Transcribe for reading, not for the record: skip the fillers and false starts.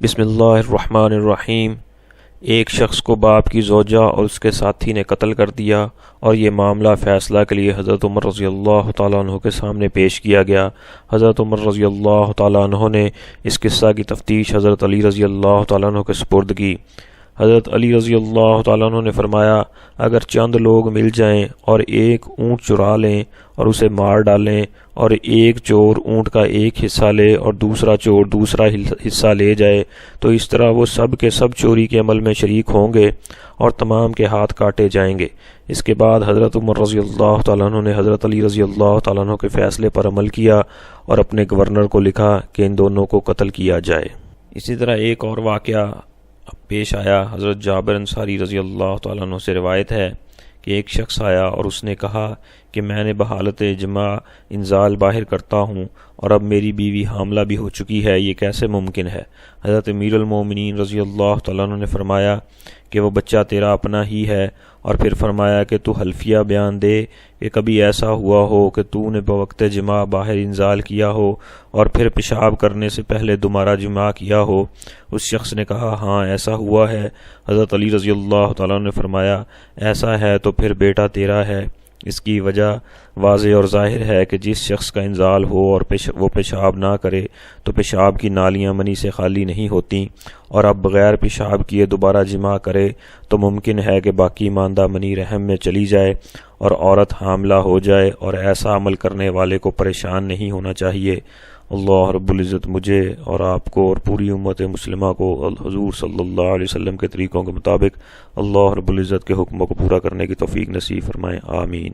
بسم اللہ الرحمن الرحیم۔ ایک شخص کو باپ کی زوجہ اور اس کے ساتھی نے قتل کر دیا اور یہ معاملہ فیصلہ کے لیے حضرت عمر رضی اللہ تعالیٰ عنہ کے سامنے پیش کیا گیا۔ حضرت عمر رضی اللہ تعالیٰ عنہ نے اس قصہ کی تفتیش حضرت علی رضی اللہ تعالیٰ عنہ کے سپرد کی۔ حضرت علی رضی اللہ تعالیٰ عنہ نے فرمایا، اگر چند لوگ مل جائیں اور ایک اونٹ چرا لیں اور اسے مار ڈالیں، اور ایک چور اونٹ کا ایک حصہ لے اور دوسرا چور دوسرا حصہ لے جائے، تو اس طرح وہ سب کے سب چوری کے عمل میں شریک ہوں گے اور تمام کے ہاتھ کاٹے جائیں گے۔ اس کے بعد حضرت عمر رضی اللہ تعالیٰ عنہ نے حضرت علی رضی اللہ تعالیٰ عنہ کے فیصلے پر عمل کیا اور اپنے گورنر کو لکھا کہ ان دونوں کو قتل کیا جائے۔ اسی طرح ایک اور واقعہ پیش آیا۔ حضرت جابر انصاری رضی اللہ تعالیٰ عنہ سے روایت ہے کہ ایک شخص آیا اور اس نے کہا کہ میں نے بحالت جماع انزال باہر کرتا ہوں اور اب میری بیوی حاملہ بھی ہو چکی ہے، یہ کیسے ممکن ہے؟ حضرت امیر المومنین رضی اللہ تعالیٰ عنہ نے فرمایا کہ وہ بچہ تیرا اپنا ہی ہے، اور پھر فرمایا کہ تو حلفیہ بیان دے کہ کبھی ایسا ہوا ہو کہ تو نے بوقت جماع باہر انزال کیا ہو اور پھر پیشاب کرنے سے پہلے دوبارہ جماع کیا ہو۔ اس شخص نے کہا ہاں ایسا ہوا ہے۔ حضرت علی رضی اللہ تعالیٰ عنہ نے فرمایا ایسا ہے تو پھر بیٹا تیرا ہے۔ اس کی وجہ واضح اور ظاہر ہے کہ جس شخص کا انزال ہو اور وہ پیشاب نہ کرے تو پیشاب کی نالیاں منی سے خالی نہیں ہوتیں، اور اب بغیر پیشاب کیے دوبارہ جماع کرے تو ممکن ہے کہ باقی ماندہ منی رحم میں چلی جائے اور عورت حاملہ ہو جائے، اور ایسا عمل کرنے والے کو پریشان نہیں ہونا چاہیے۔ اللہ رب العزت مجھے اور آپ کو اور پوری امت مسلمہ کو حضور صلی اللہ علیہ وسلم کے طریقوں کے مطابق اللہ رب العزت کے حکموں کو پورا کرنے کی توفیق نصیب فرمائے، آمین۔